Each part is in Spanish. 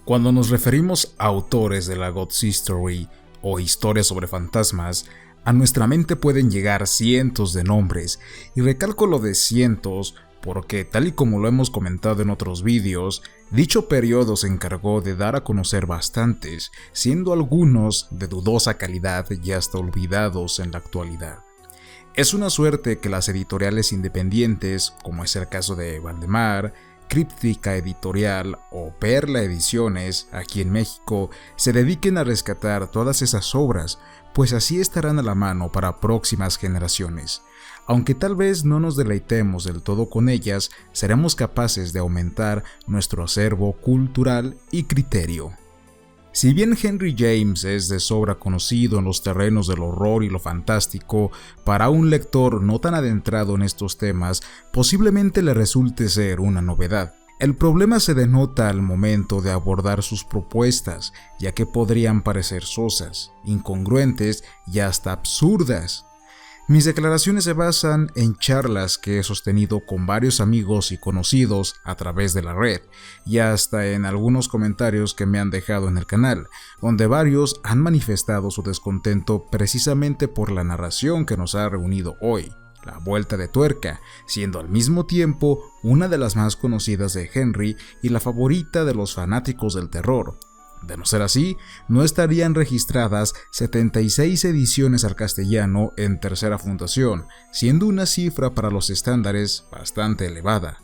Cuando nos referimos a autores de la Ghost History o historias sobre fantasmas, a nuestra mente pueden llegar cientos de nombres, y recalco lo de cientos porque, tal y como lo hemos comentado en otros vídeos, dicho periodo se encargó de dar a conocer bastantes, siendo algunos de dudosa calidad y hasta olvidados en la actualidad. Es una suerte que las editoriales independientes, como es el caso de Valdemar, Críptica Editorial o Perla Ediciones, aquí en México, se dediquen a rescatar todas esas obras, pues así estarán a la mano para próximas generaciones. Aunque tal vez no nos deleitemos del todo con ellas, seremos capaces de aumentar nuestro acervo cultural y criterio. Si bien Henry James es de sobra conocido en los terrenos del horror y lo fantástico, para un lector no tan adentrado en estos temas, posiblemente le resulte ser una novedad. El problema se denota al momento de abordar sus propuestas, ya que podrían parecer sosas, incongruentes y hasta absurdas. Mis declaraciones se basan en charlas que he sostenido con varios amigos y conocidos a través de la red, y hasta en algunos comentarios que me han dejado en el canal, donde varios han manifestado su descontento precisamente por la narración que nos ha reunido hoy, La Vuelta de Tuerca, siendo al mismo tiempo una de las más conocidas de Henry y la favorita de los fanáticos del terror. De no ser así, no estarían registradas 76 ediciones al castellano en tercera fundación, siendo una cifra para los estándares bastante elevada.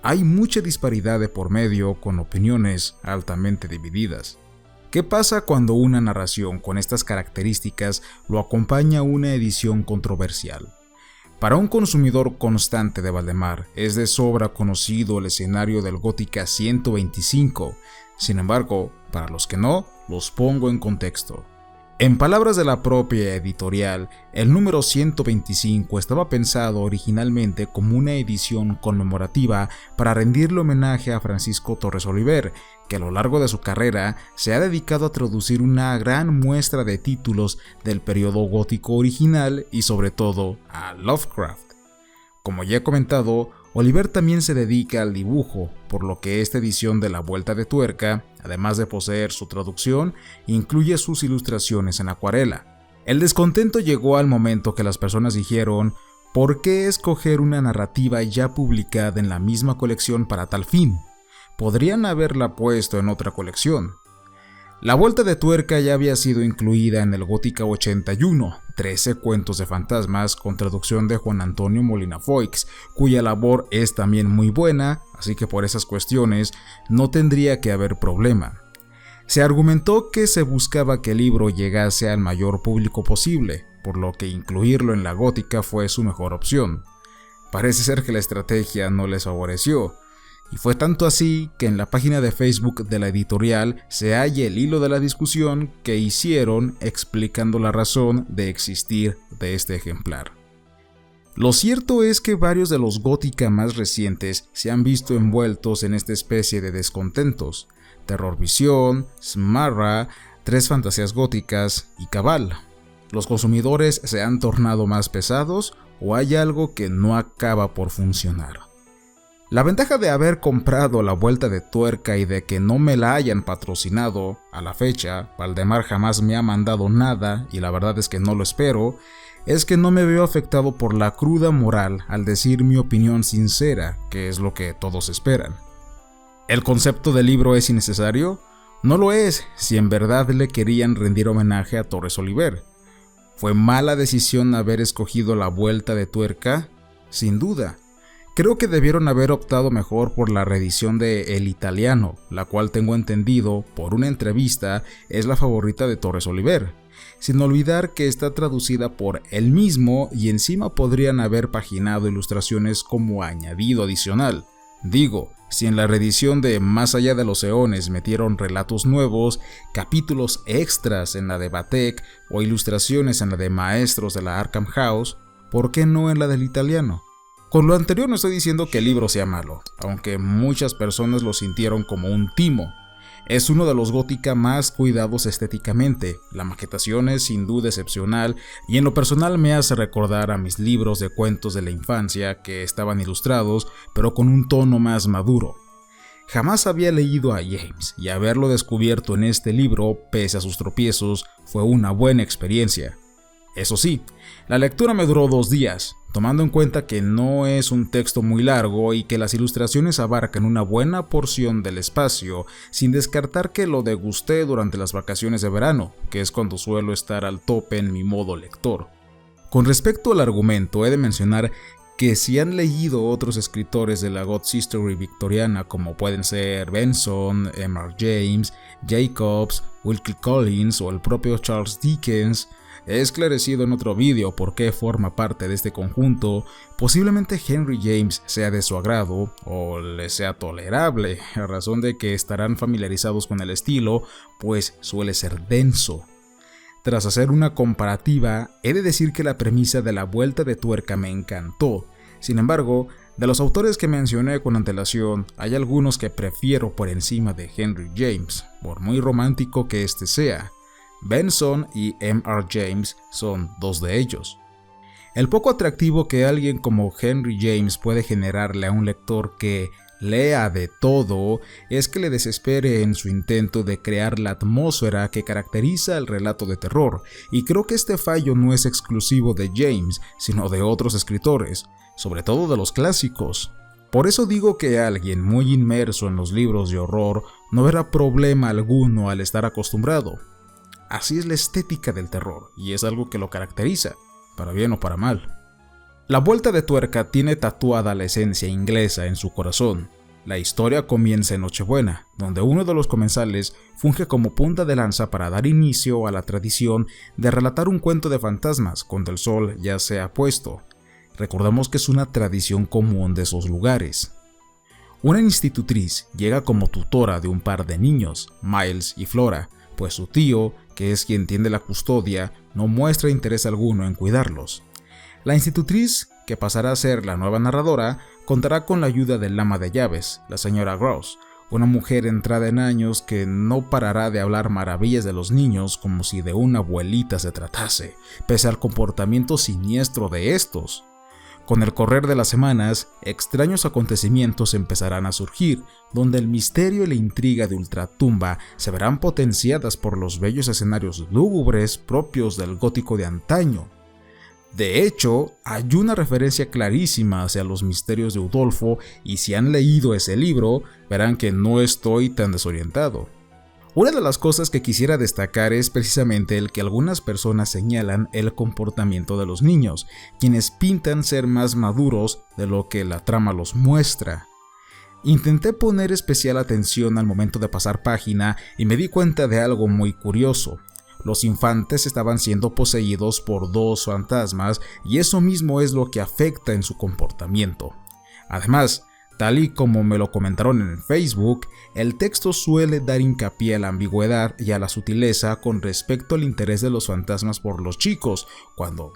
Hay mucha disparidad de por medio, con opiniones altamente divididas. ¿Qué pasa cuando una narración con estas características lo acompaña una edición controversial? Para un consumidor constante de Valdemar, es de sobra conocido el escenario del Gótica 125, sin embargo, para los que no, los pongo en contexto. En palabras de la propia editorial, el número 125 estaba pensado originalmente como una edición conmemorativa para rendirle homenaje a Francisco Torres Oliver, que a lo largo de su carrera se ha dedicado a traducir una gran muestra de títulos del periodo gótico original y sobre todo a Lovecraft. Como ya he comentado, Oliver también se dedica al dibujo, por lo que esta edición de La Vuelta de Tuerca, además de poseer su traducción, incluye sus ilustraciones en acuarela. El descontento llegó al momento que las personas dijeron: ¿por qué escoger una narrativa ya publicada en la misma colección para tal fin? Podrían haberla puesto en otra colección. La Vuelta de Tuerca ya había sido incluida en el Gótica 81, 13 cuentos de fantasmas con traducción de Juan Antonio Molina Foix, cuya labor es también muy buena, así que por esas cuestiones no tendría que haber problema. Se argumentó que se buscaba que el libro llegase al mayor público posible, por lo que incluirlo en la Gótica fue su mejor opción. Parece ser que la estrategia no les favoreció. Y fue tanto así que en la página de Facebook de la editorial se halla el hilo de la discusión que hicieron explicando la razón de existir de este ejemplar. Lo cierto es que varios de los Gótica más recientes se han visto envueltos en esta especie de descontentos: Terrorvisión, Smarra, Tres Fantasías Góticas y Cabal. ¿Los consumidores se han tornado más pesados o hay algo que no acaba por funcionar? La ventaja de haber comprado La Vuelta de Tuerca y de que no me la hayan patrocinado, a la fecha, Valdemar jamás me ha mandado nada y la verdad es que no lo espero, es que no me veo afectado por la cruda moral al decir mi opinión sincera, que es lo que todos esperan. ¿El concepto del libro es innecesario? No lo es, si en verdad le querían rendir homenaje a Torres Oliver. ¿Fue mala decisión haber escogido La Vuelta de Tuerca? Sin duda. Creo que debieron haber optado mejor por la reedición de El Italiano, la cual tengo entendido, por una entrevista, es la favorita de Torres Oliver, sin olvidar que está traducida por él mismo y encima podrían haber paginado ilustraciones como añadido adicional. Digo, si en la reedición de Más allá de los eones metieron relatos nuevos, capítulos extras en la de Batek o ilustraciones en la de Maestros de la Arkham House, ¿por qué no en la del Italiano? Con lo anterior no estoy diciendo que el libro sea malo, aunque muchas personas lo sintieron como un timo. Es uno de los Gótica más cuidados estéticamente, la maquetación es sin duda excepcional y en lo personal me hace recordar a mis libros de cuentos de la infancia que estaban ilustrados pero con un tono más maduro. Jamás había leído a James y haberlo descubierto en este libro, pese a sus tropiezos, fue una buena experiencia. Eso sí, la lectura me duró 2 días, tomando en cuenta que no es un texto muy largo y que las ilustraciones abarcan una buena porción del espacio, sin descartar que lo degusté durante las vacaciones de verano, que es cuando suelo estar al tope en mi modo lector. Con respecto al argumento, he de mencionar que si han leído otros escritores de la God History victoriana como pueden ser Benson, M.R. James, Jacobs, Wilkie Collins o el propio Charles Dickens, he esclarecido en otro vídeo por qué forma parte de este conjunto. Posiblemente Henry James sea de su agrado o le sea tolerable, a razón de que estarán familiarizados con el estilo, pues suele ser denso. Tras hacer una comparativa, he de decir que la premisa de la vuelta de tuerca me encantó. Sin embargo, de los autores que mencioné con antelación, hay algunos que prefiero por encima de Henry James, por muy romántico que este sea. Benson y M.R. James son 2 de ellos. El poco atractivo que alguien como Henry James puede generarle a un lector que lea de todo es que le desespere en su intento de crear la atmósfera que caracteriza el relato de terror, y creo que este fallo no es exclusivo de James, sino de otros escritores, sobre todo de los clásicos. Por eso digo que alguien muy inmerso en los libros de horror no verá problema alguno al estar acostumbrado. Así es la estética del terror, y es algo que lo caracteriza, para bien o para mal. La vuelta de tuerca tiene tatuada la esencia inglesa en su corazón. La historia comienza en Nochebuena, donde uno de los comensales funge como punta de lanza para dar inicio a la tradición de relatar un cuento de fantasmas cuando el sol ya se ha puesto. Recordamos que es una tradición común de esos lugares. Una institutriz llega como tutora de un par de niños, Miles y Flora, pues su tío, que es quien tiene la custodia, no muestra interés alguno en cuidarlos. La institutriz, que pasará a ser la nueva narradora, contará con la ayuda del ama de llaves, la señora Grouse, una mujer entrada en años que no parará de hablar maravillas de los niños como si de una abuelita se tratase, pese al comportamiento siniestro de estos. Con el correr de las semanas, extraños acontecimientos empezarán a surgir, donde el misterio y la intriga de Ultratumba se verán potenciadas por los bellos escenarios lúgubres propios del gótico de antaño. De hecho, hay una referencia clarísima hacia los misterios de Udolfo, y si han leído ese libro, verán que no estoy tan desorientado. Una de las cosas que quisiera destacar es precisamente el que algunas personas señalan el comportamiento de los niños, quienes pintan ser más maduros de lo que la trama los muestra. Intenté poner especial atención al momento de pasar página y me di cuenta de algo muy curioso. Los infantes estaban siendo poseídos por 2 fantasmas y eso mismo es lo que afecta en su comportamiento. Además, tal y como me lo comentaron en Facebook, el texto suele dar hincapié a la ambigüedad y a la sutileza con respecto al interés de los fantasmas por los chicos, cuando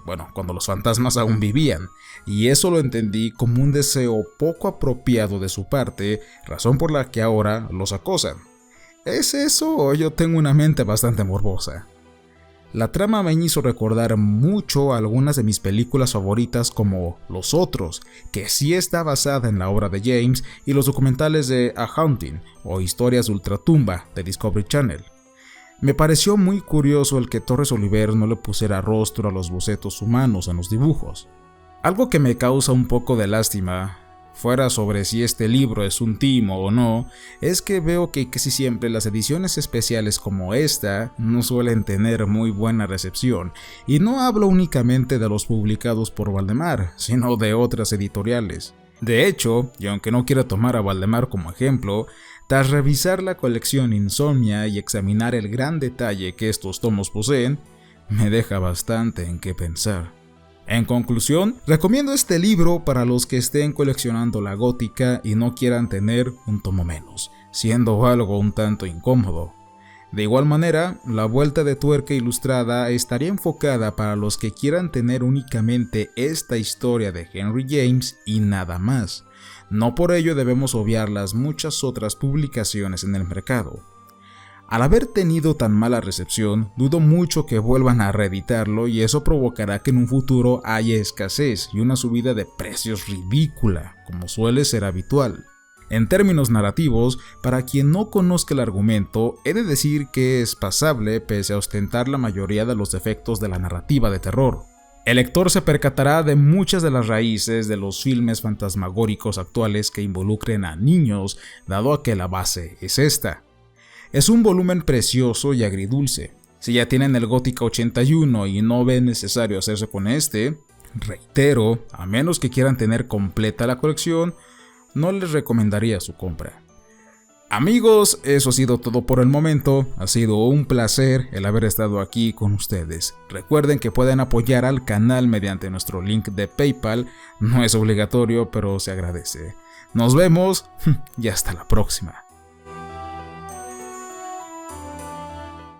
los fantasmas aún vivían, y eso lo entendí como un deseo poco apropiado de su parte, razón por la que ahora los acosan. ¿Es eso o yo tengo una mente bastante morbosa? La trama me hizo recordar mucho a algunas de mis películas favoritas como Los Otros, que sí está basada en la obra de James, y los documentales de A Haunting o Historias de Ultratumba de Discovery Channel. Me pareció muy curioso el que Torres Oliver no le pusiera rostro a los bocetos humanos en los dibujos. Algo que me causa un poco de lástima, fuera sobre si este libro es un timo o no, es que veo que casi siempre las ediciones especiales como esta no suelen tener muy buena recepción, y no hablo únicamente de los publicados por Valdemar, sino de otras editoriales. De hecho, y aunque no quiera tomar a Valdemar como ejemplo, tras revisar la colección Insomnia y examinar el gran detalle que estos tomos poseen, me deja bastante en qué pensar. En conclusión, recomiendo este libro para los que estén coleccionando la gótica y no quieran tener un tomo menos, siendo algo un tanto incómodo. De igual manera, la vuelta de tuerca ilustrada estaría enfocada para los que quieran tener únicamente esta historia de Henry James y nada más. No por ello debemos obviar las muchas otras publicaciones en el mercado. Al haber tenido tan mala recepción, dudo mucho que vuelvan a reeditarlo, y eso provocará que en un futuro haya escasez y una subida de precios ridícula, como suele ser habitual. En términos narrativos, para quien no conozca el argumento, he de decir que es pasable pese a ostentar la mayoría de los defectos de la narrativa de terror. El lector se percatará de muchas de las raíces de los filmes fantasmagóricos actuales que involucren a niños, dado a que la base es esta. Es un volumen precioso y agridulce. Si ya tienen el Gótica 81 y no ven necesario hacerse con este, reitero, a menos que quieran tener completa la colección, no les recomendaría su compra. Amigos, eso ha sido todo por el momento. Ha sido un placer el haber estado aquí con ustedes. Recuerden que pueden apoyar al canal mediante nuestro link de PayPal. No es obligatorio, pero se agradece. Nos vemos y hasta la próxima.